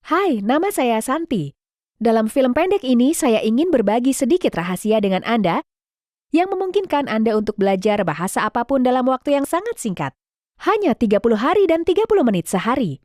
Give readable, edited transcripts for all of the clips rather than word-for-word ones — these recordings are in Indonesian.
Hai, nama saya Santi. Dalam film pendek ini, saya ingin berbagi sedikit rahasia dengan Anda yang memungkinkan Anda untuk belajar bahasa apapun dalam waktu yang sangat singkat. Hanya 30 hari dan 30 menit sehari.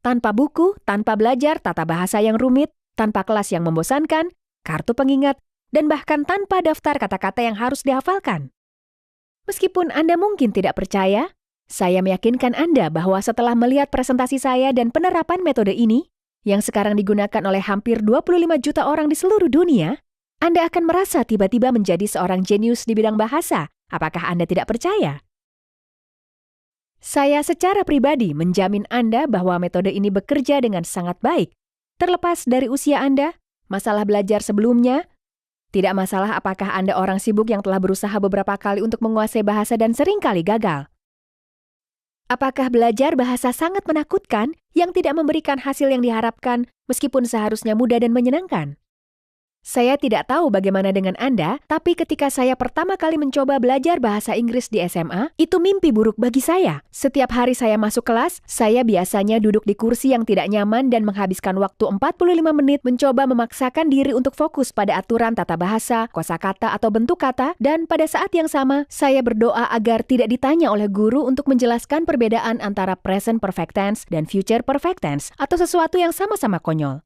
Tanpa buku, tanpa belajar tata bahasa yang rumit, tanpa kelas yang membosankan, kartu pengingat, dan bahkan tanpa daftar kata-kata yang harus dihafalkan. Meskipun Anda mungkin tidak percaya, saya meyakinkan Anda bahwa setelah melihat presentasi saya dan penerapan metode ini, yang sekarang digunakan oleh hampir 25 juta orang di seluruh dunia, Anda akan merasa tiba-tiba menjadi seorang jenius di bidang bahasa. Apakah Anda tidak percaya? Saya secara pribadi menjamin Anda bahwa metode ini bekerja dengan sangat baik. Terlepas dari usia Anda, masalah belajar sebelumnya, tidak masalah apakah Anda orang sibuk yang telah berusaha beberapa kali untuk menguasai bahasa dan seringkali gagal. Apakah belajar bahasa sangat menakutkan yang tidak memberikan hasil yang diharapkan meskipun seharusnya mudah dan menyenangkan? Saya tidak tahu bagaimana dengan Anda, tapi ketika saya pertama kali mencoba belajar bahasa Inggris di SMA, itu mimpi buruk bagi saya. Setiap hari saya masuk kelas, saya biasanya duduk di kursi yang tidak nyaman dan menghabiskan waktu 45 menit mencoba memaksakan diri untuk fokus pada aturan tata bahasa, kosakata atau bentuk kata, dan pada saat yang sama, saya berdoa agar tidak ditanya oleh guru untuk menjelaskan perbedaan antara present perfect tense dan future perfect tense, atau sesuatu yang sama-sama konyol.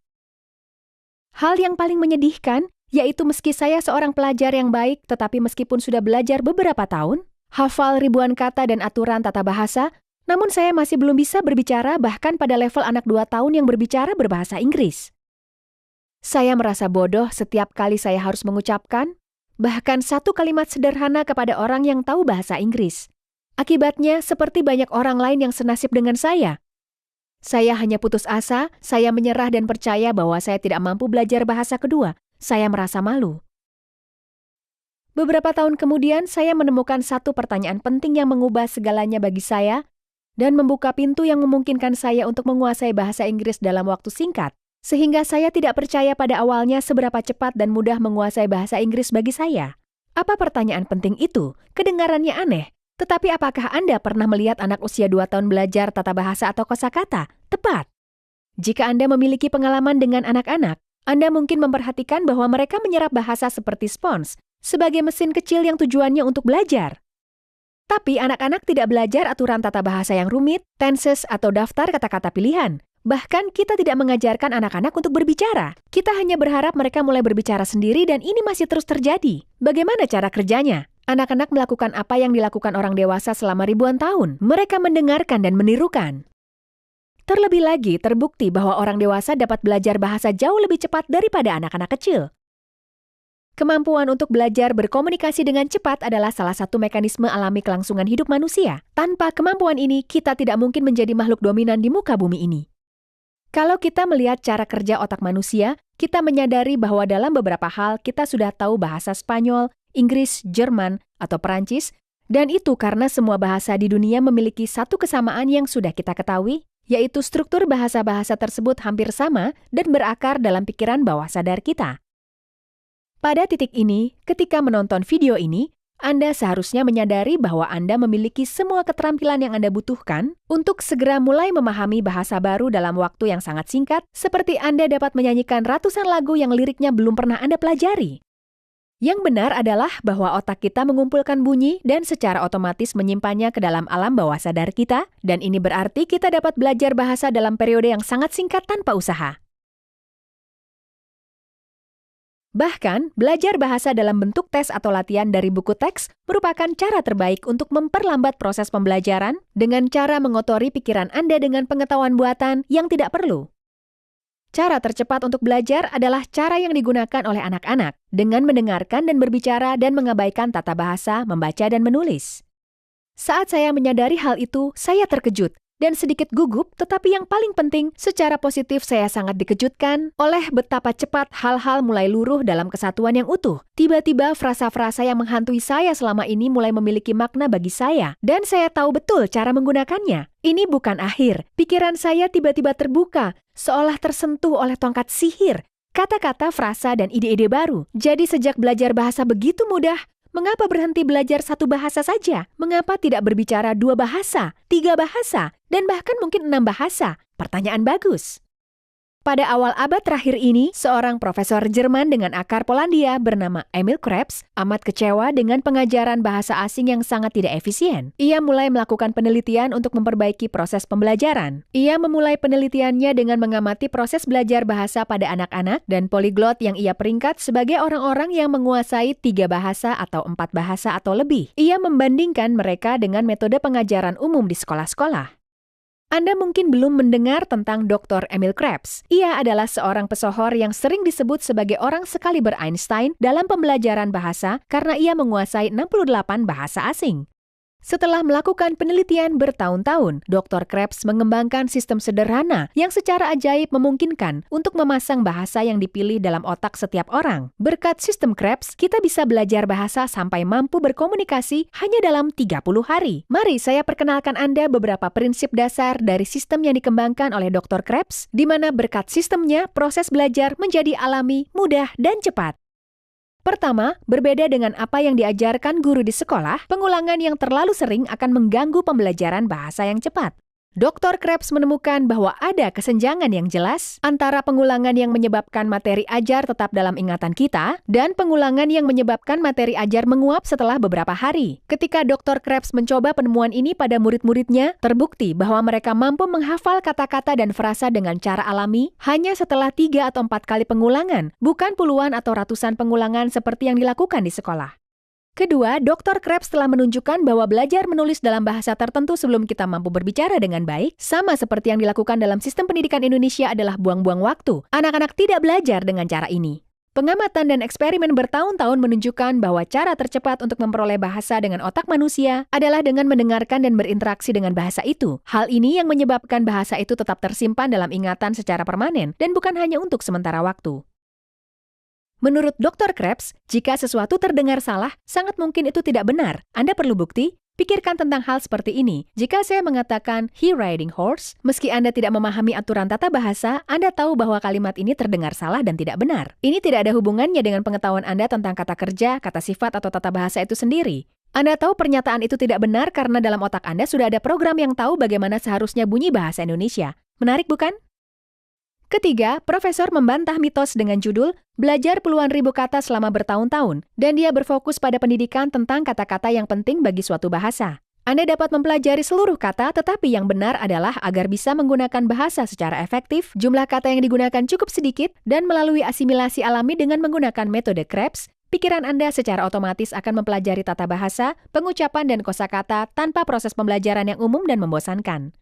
Hal yang paling menyedihkan, yaitu meski saya seorang pelajar yang baik, tetapi meskipun sudah belajar beberapa tahun, hafal ribuan kata dan aturan tata bahasa, namun saya masih belum bisa berbicara bahkan pada level anak 2 tahun yang berbicara berbahasa Inggris. Saya merasa bodoh setiap kali saya harus mengucapkan, bahkan satu kalimat sederhana kepada orang yang tahu bahasa Inggris. Akibatnya, seperti banyak orang lain yang senasib dengan saya hanya putus asa, saya menyerah dan percaya bahwa saya tidak mampu belajar bahasa kedua. Saya merasa malu. Beberapa tahun kemudian, saya menemukan satu pertanyaan penting yang mengubah segalanya bagi saya dan membuka pintu yang memungkinkan saya untuk menguasai bahasa Inggris dalam waktu singkat, sehingga saya tidak percaya pada awalnya seberapa cepat dan mudah menguasai bahasa Inggris bagi saya. Apa pertanyaan penting itu? Kedengarannya aneh. Tetapi apakah Anda pernah melihat anak usia 2 tahun belajar tata bahasa atau kosakata? Tepat. Jika Anda memiliki pengalaman dengan anak-anak, Anda mungkin memperhatikan bahwa mereka menyerap bahasa seperti spons, sebagai mesin kecil yang tujuannya untuk belajar. Tapi anak-anak tidak belajar aturan tata bahasa yang rumit, tenses, atau daftar kata-kata pilihan. Bahkan kita tidak mengajarkan anak-anak untuk berbicara. Kita hanya berharap mereka mulai berbicara sendiri dan ini masih terus terjadi. Bagaimana cara kerjanya? Anak-anak melakukan apa yang dilakukan orang dewasa selama ribuan tahun. Mereka mendengarkan dan menirukan. Terlebih lagi, terbukti bahwa orang dewasa dapat belajar bahasa jauh lebih cepat daripada anak-anak kecil. Kemampuan untuk belajar berkomunikasi dengan cepat adalah salah satu mekanisme alami kelangsungan hidup manusia. Tanpa kemampuan ini, kita tidak mungkin menjadi makhluk dominan di muka bumi ini. Kalau kita melihat cara kerja otak manusia, kita menyadari bahwa dalam beberapa hal kita sudah tahu bahasa Spanyol, Inggris, Jerman, atau Perancis, dan itu karena semua bahasa di dunia memiliki satu kesamaan yang sudah kita ketahui, yaitu struktur bahasa-bahasa tersebut hampir sama dan berakar dalam pikiran bawah sadar kita. Pada titik ini, ketika menonton video ini, Anda seharusnya menyadari bahwa Anda memiliki semua keterampilan yang Anda butuhkan untuk segera mulai memahami bahasa baru dalam waktu yang sangat singkat, seperti Anda dapat menyanyikan ratusan lagu yang liriknya belum pernah Anda pelajari. Yang benar adalah bahwa otak kita mengumpulkan bunyi dan secara otomatis menyimpannya ke dalam alam bawah sadar kita, dan ini berarti kita dapat belajar bahasa dalam periode yang sangat singkat tanpa usaha. Bahkan, belajar bahasa dalam bentuk tes atau latihan dari buku teks merupakan cara terbaik untuk memperlambat proses pembelajaran dengan cara mengotori pikiran Anda dengan pengetahuan buatan yang tidak perlu. Cara tercepat untuk belajar adalah cara yang digunakan oleh anak-anak dengan mendengarkan dan berbicara dan mengabaikan tata bahasa, membaca dan menulis. Saat saya menyadari hal itu, saya terkejut dan sedikit gugup, tetapi yang paling penting, secara positif saya sangat dikejutkan oleh betapa cepat hal-hal mulai luruh dalam kesatuan yang utuh. Tiba-tiba frasa-frasa yang menghantui saya selama ini mulai memiliki makna bagi saya, dan saya tahu betul cara menggunakannya. Ini bukan akhir. Pikiran saya tiba-tiba terbuka, seolah tersentuh oleh tongkat sihir. Kata-kata, frasa, dan ide-ide baru. Jadi sejak belajar bahasa begitu mudah, mengapa berhenti belajar satu bahasa saja? Mengapa tidak berbicara 2 bahasa, 3 bahasa, dan bahkan mungkin 6 bahasa? Pertanyaan bagus. Pada awal abad terakhir ini, seorang profesor Jerman dengan akar Polandia bernama Emil Krebs amat kecewa dengan pengajaran bahasa asing yang sangat tidak efisien. Ia mulai melakukan penelitian untuk memperbaiki proses pembelajaran. Ia memulai penelitiannya dengan mengamati proses belajar bahasa pada anak-anak dan poliglot yang ia peringkat sebagai orang-orang yang menguasai 3 bahasa atau 4 bahasa atau lebih. Ia membandingkan mereka dengan metode pengajaran umum di sekolah-sekolah. Anda mungkin belum mendengar tentang Dr. Emil Krebs. Ia adalah seorang pesohor yang sering disebut sebagai orang sekaliber Einstein dalam pembelajaran bahasa karena ia menguasai 68 bahasa asing. Setelah melakukan penelitian bertahun-tahun, Dr. Krebs mengembangkan sistem sederhana yang secara ajaib memungkinkan untuk memasang bahasa yang dipilih dalam otak setiap orang. Berkat sistem Krebs, kita bisa belajar bahasa sampai mampu berkomunikasi hanya dalam 30 hari. Mari saya perkenalkan Anda beberapa prinsip dasar dari sistem yang dikembangkan oleh Dr. Krebs, di mana berkat sistemnya, proses belajar menjadi alami, mudah, dan cepat. Pertama, berbeda dengan apa yang diajarkan guru di sekolah, pengulangan yang terlalu sering akan mengganggu pembelajaran bahasa yang cepat. Dr. Krebs menemukan bahwa ada kesenjangan yang jelas antara pengulangan yang menyebabkan materi ajar tetap dalam ingatan kita dan pengulangan yang menyebabkan materi ajar menguap setelah beberapa hari. Ketika Dr. Krebs mencoba penemuan ini pada murid-muridnya, terbukti bahwa mereka mampu menghafal kata-kata dan frasa dengan cara alami hanya setelah 3 atau 4 kali pengulangan, bukan puluhan atau ratusan pengulangan seperti yang dilakukan di sekolah. Kedua, Dr. Krebs telah menunjukkan bahwa belajar menulis dalam bahasa tertentu sebelum kita mampu berbicara dengan baik, sama seperti yang dilakukan dalam sistem pendidikan Indonesia adalah buang-buang waktu. Anak-anak tidak belajar dengan cara ini. Pengamatan dan eksperimen bertahun-tahun menunjukkan bahwa cara tercepat untuk memperoleh bahasa dengan otak manusia adalah dengan mendengarkan dan berinteraksi dengan bahasa itu. Hal ini yang menyebabkan bahasa itu tetap tersimpan dalam ingatan secara permanen dan bukan hanya untuk sementara waktu. Menurut Dr. Krebs, jika sesuatu terdengar salah, sangat mungkin itu tidak benar. Anda perlu bukti? Pikirkan tentang hal seperti ini. Jika saya mengatakan he riding horse, meski Anda tidak memahami aturan tata bahasa, Anda tahu bahwa kalimat ini terdengar salah dan tidak benar. Ini tidak ada hubungannya dengan pengetahuan Anda tentang kata kerja, kata sifat, atau tata bahasa itu sendiri. Anda tahu pernyataan itu tidak benar karena dalam otak Anda sudah ada program yang tahu bagaimana seharusnya bunyi bahasa Indonesia. Menarik bukan? Ketiga, profesor membantah mitos dengan judul Belajar Puluhan Ribu Kata Selama Bertahun-tahun, dan dia berfokus pada pendidikan tentang kata-kata yang penting bagi suatu bahasa. Anda dapat mempelajari seluruh kata, tetapi yang benar adalah agar bisa menggunakan bahasa secara efektif, jumlah kata yang digunakan cukup sedikit, dan melalui asimilasi alami dengan menggunakan metode Krebs, pikiran Anda secara otomatis akan mempelajari tata bahasa, pengucapan, dan kosakata tanpa proses pembelajaran yang umum dan membosankan.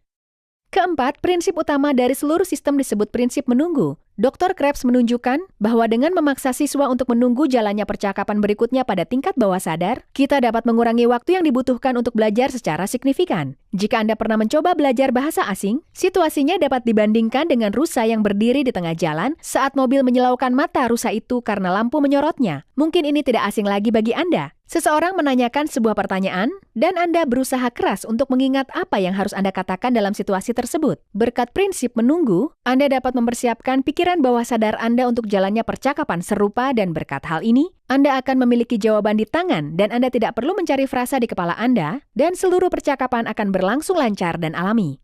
Keempat, prinsip utama dari seluruh sistem disebut prinsip menunggu. Dr. Krebs menunjukkan bahwa dengan memaksa siswa untuk menunggu jalannya percakapan berikutnya pada tingkat bawah sadar, kita dapat mengurangi waktu yang dibutuhkan untuk belajar secara signifikan. Jika Anda pernah mencoba belajar bahasa asing, situasinya dapat dibandingkan dengan rusa yang berdiri di tengah jalan saat mobil menyilaukan mata rusa itu karena lampu menyorotnya. Mungkin ini tidak asing lagi bagi Anda. Seseorang menanyakan sebuah pertanyaan, dan Anda berusaha keras untuk mengingat apa yang harus Anda katakan dalam situasi tersebut. Berkat prinsip menunggu, Anda dapat mempersiapkan pikiran bawah sadar Anda untuk jalannya percakapan serupa, dan berkat hal ini, Anda akan memiliki jawaban di tangan dan Anda tidak perlu mencari frasa di kepala Anda, dan seluruh percakapan akan berlangsung lancar dan alami.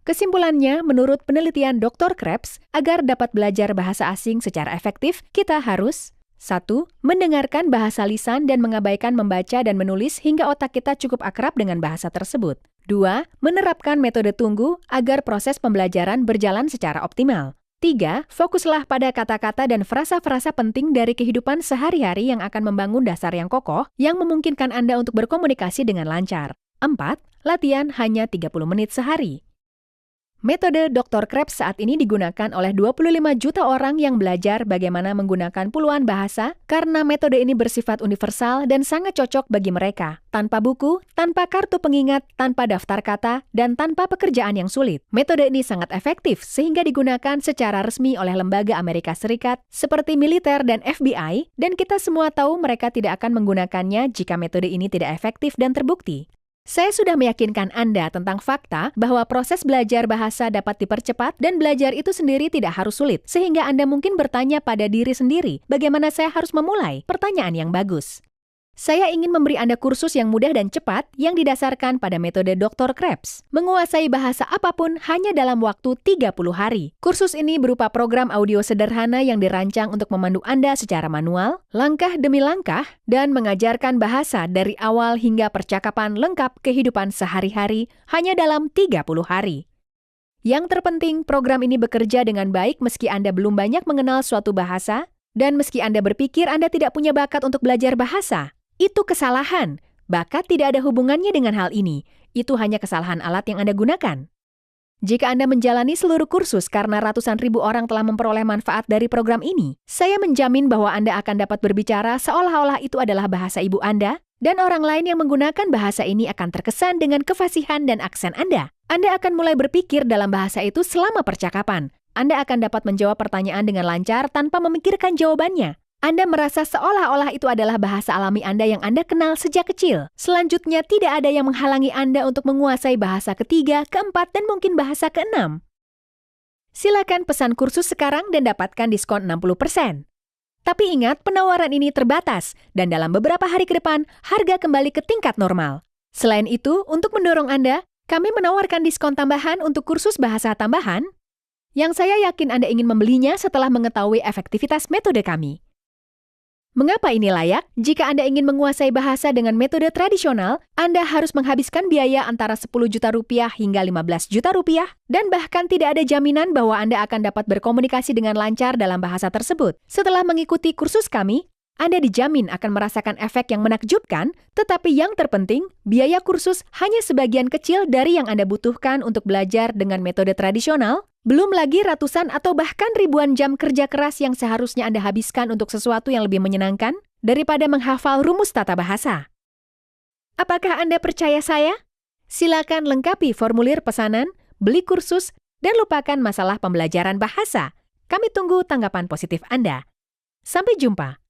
Kesimpulannya, menurut penelitian Dr. Krebs, agar dapat belajar bahasa asing secara efektif, kita harus 1. Mendengarkan bahasa lisan dan mengabaikan membaca dan menulis hingga otak kita cukup akrab dengan bahasa tersebut. 2. Menerapkan metode tunggu agar proses pembelajaran berjalan secara optimal. 3. Fokuslah pada kata-kata dan frasa-frasa penting dari kehidupan sehari-hari yang akan membangun dasar yang kokoh yang memungkinkan Anda untuk berkomunikasi dengan lancar. 4. Latihan hanya 30 menit sehari. Metode Dr. Krebs saat ini digunakan oleh 25 juta orang yang belajar bagaimana menggunakan puluhan bahasa karena metode ini bersifat universal dan sangat cocok bagi mereka. Tanpa buku, tanpa kartu pengingat, tanpa daftar kata, dan tanpa pekerjaan yang sulit. Metode ini sangat efektif sehingga digunakan secara resmi oleh lembaga Amerika Serikat seperti militer dan FBI, dan kita semua tahu mereka tidak akan menggunakannya jika metode ini tidak efektif dan terbukti. Saya sudah meyakinkan Anda tentang fakta bahwa proses belajar bahasa dapat dipercepat dan belajar itu sendiri tidak harus sulit, sehingga Anda mungkin bertanya pada diri sendiri, bagaimana saya harus memulai? Pertanyaan yang bagus. Saya ingin memberi Anda kursus yang mudah dan cepat yang didasarkan pada metode Dr. Krebs. Menguasai bahasa apapun hanya dalam waktu 30 hari. Kursus ini berupa program audio sederhana yang dirancang untuk memandu Anda secara manual, langkah demi langkah, dan mengajarkan bahasa dari awal hingga percakapan lengkap kehidupan sehari-hari hanya dalam 30 hari. Yang terpenting, program ini bekerja dengan baik meski Anda belum banyak mengenal suatu bahasa, dan meski Anda berpikir Anda tidak punya bakat untuk belajar bahasa. Itu kesalahan. Bakat tidak ada hubungannya dengan hal ini. Itu hanya kesalahan alat yang Anda gunakan. Jika Anda menjalani seluruh kursus karena ratusan ribu orang telah memperoleh manfaat dari program ini, saya menjamin bahwa Anda akan dapat berbicara seolah-olah itu adalah bahasa ibu Anda, dan orang lain yang menggunakan bahasa ini akan terkesan dengan kefasihan dan aksen Anda. Anda akan mulai berpikir dalam bahasa itu selama percakapan. Anda akan dapat menjawab pertanyaan dengan lancar tanpa memikirkan jawabannya. Anda merasa seolah-olah itu adalah bahasa alami Anda yang Anda kenal sejak kecil. Selanjutnya, tidak ada yang menghalangi Anda untuk menguasai bahasa ketiga, keempat, dan mungkin bahasa keenam. Silakan pesan kursus sekarang dan dapatkan diskon 60%. Tapi ingat, penawaran ini terbatas, dan dalam beberapa hari ke depan, harga kembali ke tingkat normal. Selain itu, untuk mendorong Anda, kami menawarkan diskon tambahan untuk kursus bahasa tambahan, yang saya yakin Anda ingin membelinya setelah mengetahui efektivitas metode kami. Mengapa ini layak? Jika Anda ingin menguasai bahasa dengan metode tradisional, Anda harus menghabiskan biaya antara 10 juta rupiah hingga 15 juta rupiah, dan bahkan tidak ada jaminan bahwa Anda akan dapat berkomunikasi dengan lancar dalam bahasa tersebut. Setelah mengikuti kursus kami, Anda dijamin akan merasakan efek yang menakjubkan, tetapi yang terpenting, biaya kursus hanya sebagian kecil dari yang Anda butuhkan untuk belajar dengan metode tradisional, belum lagi ratusan atau bahkan ribuan jam kerja keras yang seharusnya Anda habiskan untuk sesuatu yang lebih menyenangkan daripada menghafal rumus tata bahasa. Apakah Anda percaya saya? Silakan lengkapi formulir pesanan, beli kursus, dan lupakan masalah pembelajaran bahasa. Kami tunggu tanggapan positif Anda. Sampai jumpa.